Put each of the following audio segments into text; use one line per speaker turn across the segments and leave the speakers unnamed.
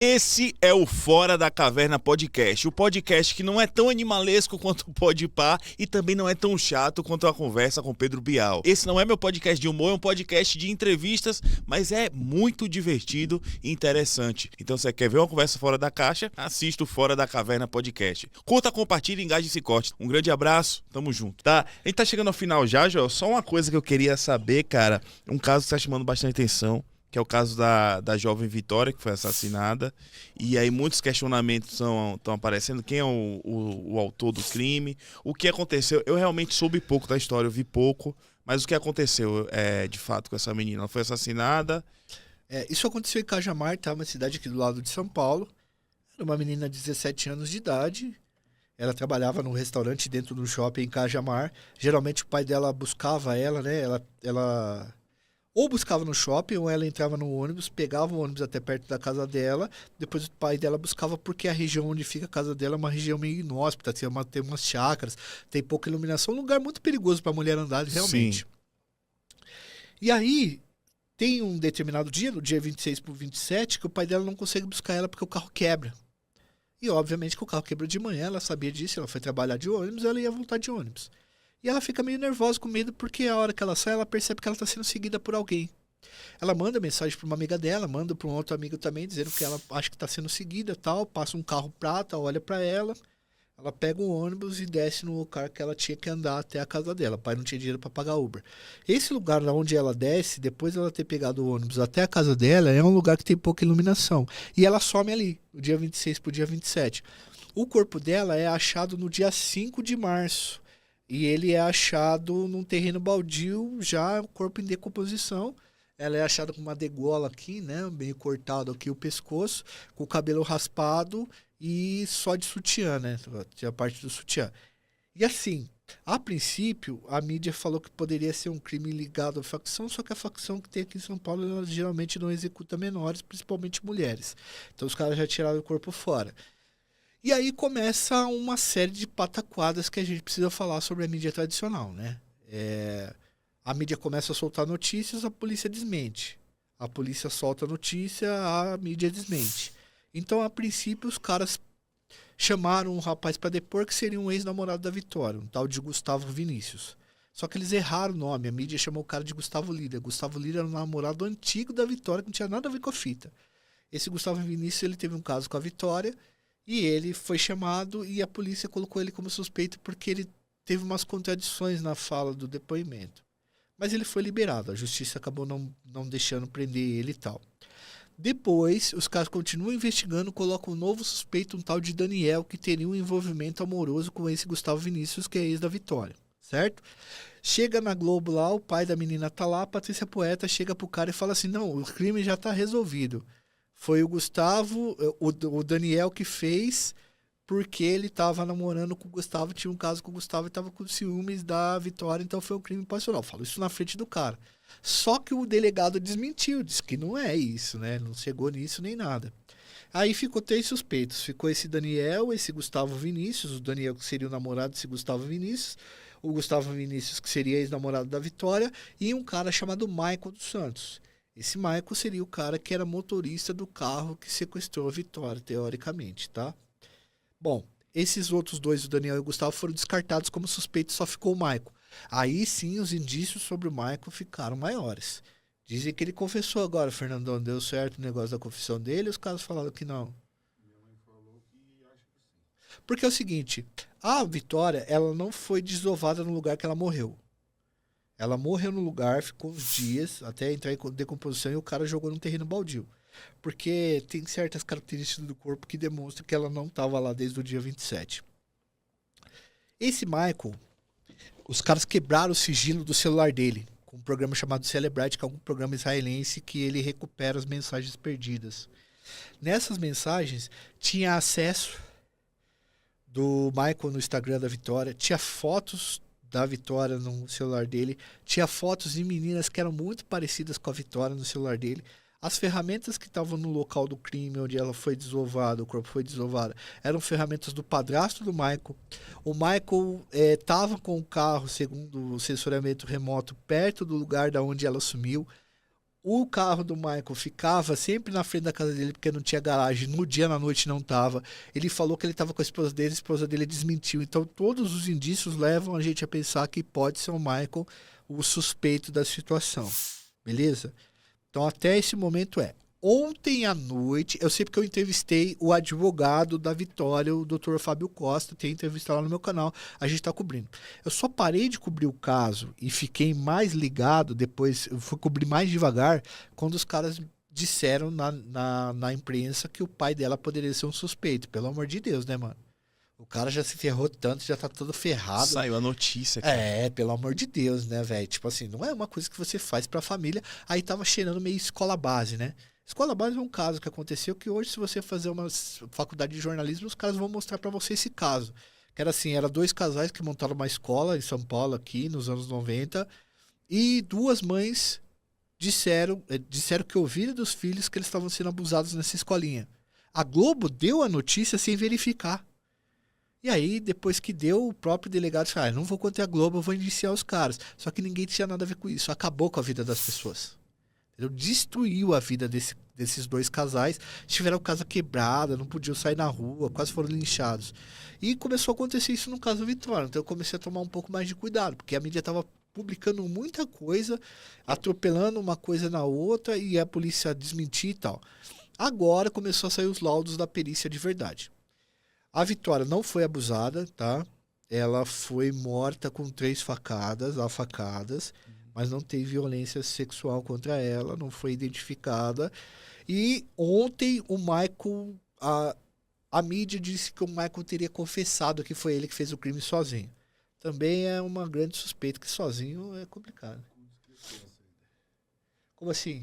Esse é o Fora da Caverna Podcast, o podcast que não é tão animalesco quanto o Podpah e também não é tão chato quanto a conversa com Pedro Bial. Esse não é meu podcast de humor, é um podcast de entrevistas, mas é muito divertido e interessante. Então, se você quer ver uma conversa fora da caixa, assista o Fora da Caverna Podcast. Curta, compartilha, engaje e se corte. Um grande abraço, tamo junto, tá? A gente tá chegando ao final já, Joel. Só uma coisa que eu queria saber, cara, um caso que tá chamando bastante atenção, que é o caso da jovem Vitória, que foi assassinada. E aí muitos questionamentos estão aparecendo. Quem é o autor do crime? O que aconteceu? Eu realmente soube pouco da história, eu vi pouco. Mas o que aconteceu, de fato, com essa menina? Ela foi assassinada?
Isso aconteceu em Cajamar, tá? Uma cidade aqui do lado de São Paulo. Era uma menina de 17 anos de idade. Ela trabalhava num restaurante dentro do shopping em Cajamar. Geralmente o pai dela buscava ela, né? Ela ou buscava no shopping, ou ela entrava no ônibus, pegava o ônibus até perto da casa dela, depois o pai dela buscava, porque a região onde fica a casa dela é uma região meio inóspita, tem umas chácaras, tem pouca iluminação, um lugar muito perigoso para a mulher andar, realmente. Sim. E aí, tem um determinado dia, no dia 26 pro 27, que o pai dela não consegue buscar ela porque o carro quebra. E obviamente que o carro quebra de manhã, ela sabia disso, ela foi trabalhar de ônibus, ela ia voltar de ônibus. E ela fica meio nervosa, com medo, porque a hora que ela sai, ela percebe que ela está sendo seguida por alguém. Ela manda mensagem para uma amiga dela, manda para um outro amigo também, dizendo que ela acha que está sendo seguida, tal. Passa um carro prata, olha para ela. Ela pega o ônibus e desce no lugar que ela tinha que andar até a casa dela. O pai não tinha dinheiro para pagar Uber. Esse lugar onde ela desce, depois dela ter pegado o ônibus até a casa dela, é um lugar que tem pouca iluminação. E ela some ali, do dia 26 para o dia 27. O corpo dela é achado no dia 5 de março. E ele é achado num terreno baldio, já o corpo em decomposição. Ela é achada com uma degola aqui, né? Meio cortado aqui o pescoço, com o cabelo raspado e só de sutiã, né? Tinha a parte do sutiã. E assim, a princípio, a mídia falou que poderia ser um crime ligado à facção, só que a facção que tem aqui em São Paulo, ela geralmente não executa menores, principalmente mulheres. Então os caras já tiraram o corpo fora. E aí começa uma série de pataquadas que a gente precisa falar sobre a mídia tradicional, né? A mídia começa a soltar notícias, a polícia desmente. A polícia solta a notícia, a mídia desmente. Então, a princípio, os caras chamaram um rapaz para depor que seria um ex-namorado da Vitória, um tal de Gustavo Vinícius. Só que eles erraram o nome, a mídia chamou o cara de Gustavo Lira. Gustavo Lira era um namorado antigo da Vitória, que não tinha nada a ver com a fita. Esse Gustavo Vinícius, ele teve um caso com a Vitória, e ele foi chamado e a polícia colocou ele como suspeito porque ele teve umas contradições na fala do depoimento. Mas ele foi liberado, a justiça acabou não deixando prender ele e tal. Depois, os caras continuam investigando, colocam um novo suspeito, um tal de Daniel, que teria um envolvimento amoroso com esse Gustavo Vinícius, que é ex da Vitória, certo? Chega na Globo lá, o pai da menina tá lá, a Patrícia Poeta chega pro cara e fala assim, não, o crime já tá resolvido. Foi o Gustavo, o Daniel que fez, porque ele estava namorando com o Gustavo, tinha um caso com o Gustavo e estava com ciúmes da Vitória, então foi um crime passional. Falo isso na frente do cara. Só que o delegado desmentiu, disse que não é isso, né? Não chegou nisso nem nada. Aí ficou 3 suspeitos. Ficou esse Daniel, esse Gustavo Vinícius, o Daniel que seria o namorado desse Gustavo Vinícius, o Gustavo Vinícius que seria ex-namorado da Vitória e um cara chamado Michael dos Santos. Esse Michael seria o cara que era motorista do carro que sequestrou a Vitória, teoricamente, tá? Bom, esses outros dois, o Daniel e o Gustavo, foram descartados como suspeitos, só ficou o Michael. Aí sim, os indícios sobre o Michael ficaram maiores. Dizem que ele confessou agora, Fernandão, deu certo o negócio da confissão dele, e os caras falaram que não.
Minha mãe falou que acha que sim.
Porque é o seguinte, a Vitória, ela não foi desovada no lugar que ela morreu. Ela morreu no lugar, ficou uns dias, até entrar em decomposição, e o cara jogou num terreno baldio. Porque tem certas características do corpo que demonstram que ela não estava lá desde o dia 27. Esse Michael, os caras quebraram o sigilo do celular dele, com um programa chamado Celebrite, que é um programa israelense que ele recupera as mensagens perdidas. Nessas mensagens, tinha acesso do Michael no Instagram da Vitória, tinha fotos da Vitória no celular dele, tinha fotos de meninas que eram muito parecidas com a Vitória no celular dele. As ferramentas que estavam no local do crime, onde ela foi desovada, o corpo foi desovado, eram ferramentas do padrasto do Michael. O Michael estava com o carro, segundo o sensoramento remoto, perto do lugar da onde ela sumiu. O carro do Michael ficava sempre na frente da casa dele porque não tinha garagem. No dia, na noite, não tava. Ele falou que ele estava com a esposa dele desmentiu. Então, todos os indícios levam a gente a pensar que pode ser o Michael o suspeito da situação. Beleza? Então, até esse momento Ontem à noite, eu sei porque eu entrevistei o advogado da Vitória, o Dr. Fábio Costa, tem entrevista lá no meu canal, a gente está cobrindo. Eu só parei de cobrir o caso e fiquei mais ligado, depois eu fui cobrir mais devagar, quando os caras disseram na imprensa que o pai dela poderia ser um suspeito. Pelo amor de Deus, né, mano? O cara já se ferrou tanto, já tá todo ferrado.
Saiu a notícia, cara.
Pelo amor de Deus, né, velho? Tipo assim, não é uma coisa que você faz pra família. Aí tava cheirando meio escola base, né? Escola base é um caso que aconteceu que hoje, se você fazer uma faculdade de jornalismo, os caras vão mostrar pra você esse caso. Que era assim, era 2 casais que montaram uma escola em São Paulo, aqui, nos anos 90. E 2 mães disseram que ouviram dos filhos que eles estavam sendo abusados nessa escolinha. A Globo deu a notícia sem verificar. E aí, depois que deu, o próprio delegado disse, não vou contar a Globo, eu vou indiciar os caras. Só que ninguém tinha nada a ver com isso. Acabou com a vida das pessoas. Entendeu? Destruiu a vida desses 2 casais. Tiveram casa quebrada, não podiam sair na rua, quase foram linchados. E começou a acontecer isso no caso do Vitória. Então eu comecei a tomar um pouco mais de cuidado, porque a mídia estava publicando muita coisa, atropelando uma coisa na outra e a polícia desmentir e tal. Agora começou a sair os laudos da perícia de verdade. A Vitória não foi abusada, tá? Ela foi morta com 3 facadas, mas não teve violência sexual contra ela, não foi identificada. E ontem o Michael, a mídia disse que o Michael teria confessado que foi ele que fez o crime sozinho. Também é uma grande suspeita que sozinho é complicado. Como assim?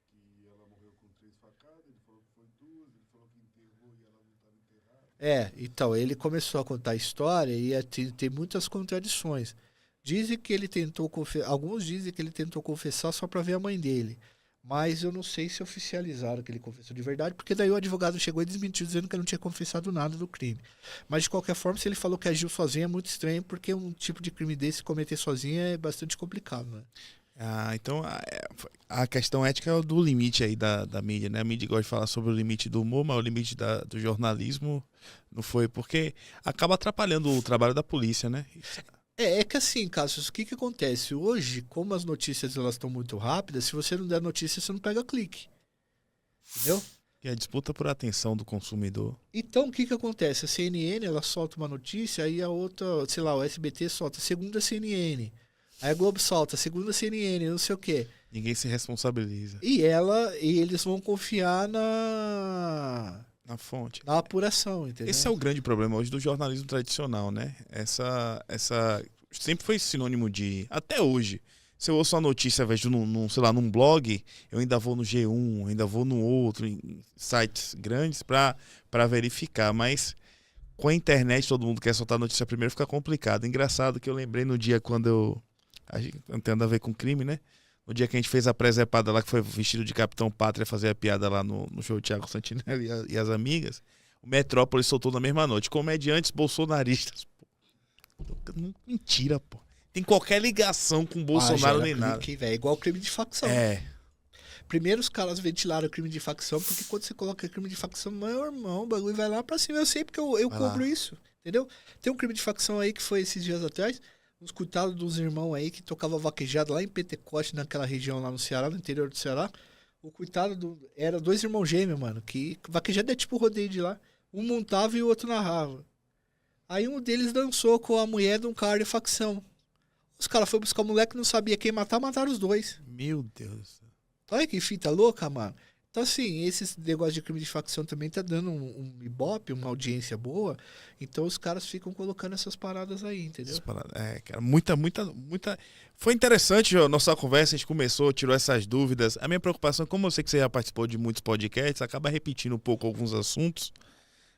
Que ela morreu com 3 facadas, ele falou que foi 2, ele falou que enterrou e ela não estava enterrada.
Então, ele começou a contar a história e tem muitas contradições. Dizem que ele tentou confessar, alguns dizem que ele tentou confessar só para ver a mãe dele. Mas eu não sei se oficializaram que ele confessou de verdade, porque daí o advogado chegou e desmentiu, dizendo que ele não tinha confessado nada do crime. Mas, de qualquer forma, se ele falou que agiu sozinho, é muito estranho, porque um tipo de crime desse, cometer sozinho, é bastante complicado, né?
Então a questão ética é do limite aí da mídia, né? A mídia gosta de falar sobre o limite do humor, mas o limite do jornalismo não foi, porque acaba atrapalhando o trabalho da polícia, né?
É que assim, Cassius, o que acontece? Hoje, como as notícias elas estão muito rápidas, se você não der notícia, você não pega clique. Entendeu?
E a disputa por atenção do consumidor.
Então, o que acontece? A CNN, ela solta uma notícia, aí a outra, sei lá, o SBT solta a segunda CNN. Aí a Globo solta a segunda CNN, não sei o quê.
Ninguém se responsabiliza.
E eles vão confiar na
fonte.
Na apuração, entendeu?
Esse é o grande problema hoje do jornalismo tradicional, né? Essa sempre foi sinônimo de... Até hoje. Se eu ouço uma notícia, vejo sei lá, num blog, eu ainda vou no G1, ainda vou no outro, em sites grandes para verificar. Mas com a internet, todo mundo quer soltar a notícia primeiro, fica complicado. Engraçado que eu lembrei no dia quando a gente não tem nada a ver com crime, né? No dia que a gente fez a presepada lá, que foi vestido de Capitão Pátria fazer a piada lá no show do Thiago Santinelli e as amigas, o Metrópolis soltou na mesma noite. Comediantes bolsonaristas. Mentira, pô. Tem qualquer ligação com o Bolsonaro nem nada.
É igual crime de facção. Primeiro os caras ventilaram o crime de facção, porque quando você coloca crime de facção, meu irmão, o bagulho vai lá pra cima. Eu sei porque eu cobro isso, entendeu? Tem um crime de facção aí que foi esses dias atrás, uns coitados dos irmãos aí que tocavam vaquejada lá em Pentecoste, naquela região lá no Ceará, no interior do Ceará. O coitado era 2 irmãos gêmeos, mano, que vaquejada é tipo rodeio de lá. Um montava e o outro narrava. Aí um deles dançou com a mulher de um cara de facção. Os caras foram buscar o moleque, não sabia quem matar, mataram os 2.
Meu Deus.
Olha que fita louca, mano. Então, assim, esses negócios de crime de facção também tá dando um ibope, uma audiência boa. Então, os caras ficam colocando essas paradas aí, entendeu?
Cara, muita... Foi interessante a nossa conversa, a gente começou, tirou essas dúvidas. A minha preocupação, como eu sei que você já participou de muitos podcasts, acaba repetindo um pouco alguns assuntos.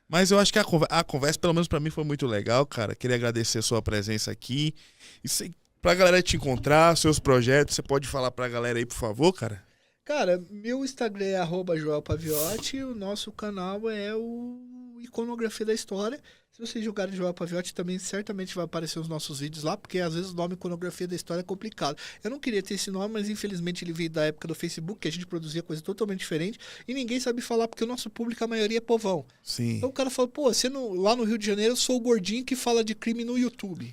Mas eu acho que a conversa, pelo menos pra mim, foi muito legal, cara. Queria agradecer a sua presença aqui. E pra galera te encontrar, seus projetos, você pode falar pra galera aí, por favor, cara?
Cara, meu Instagram é @joelpaviotti e o nosso canal é o Iconografia da História. Se vocês jogarem Joel Paviotti, também certamente vai aparecer os nossos vídeos lá, porque às vezes o nome Iconografia da História é complicado. Eu não queria ter esse nome, mas infelizmente ele veio da época do Facebook, que a gente produzia coisa totalmente diferente, e ninguém sabe falar, porque o nosso público, a maioria é povão.
Sim.
Então o cara fala, pô, lá no Rio de Janeiro eu sou o gordinho que fala de crime no YouTube.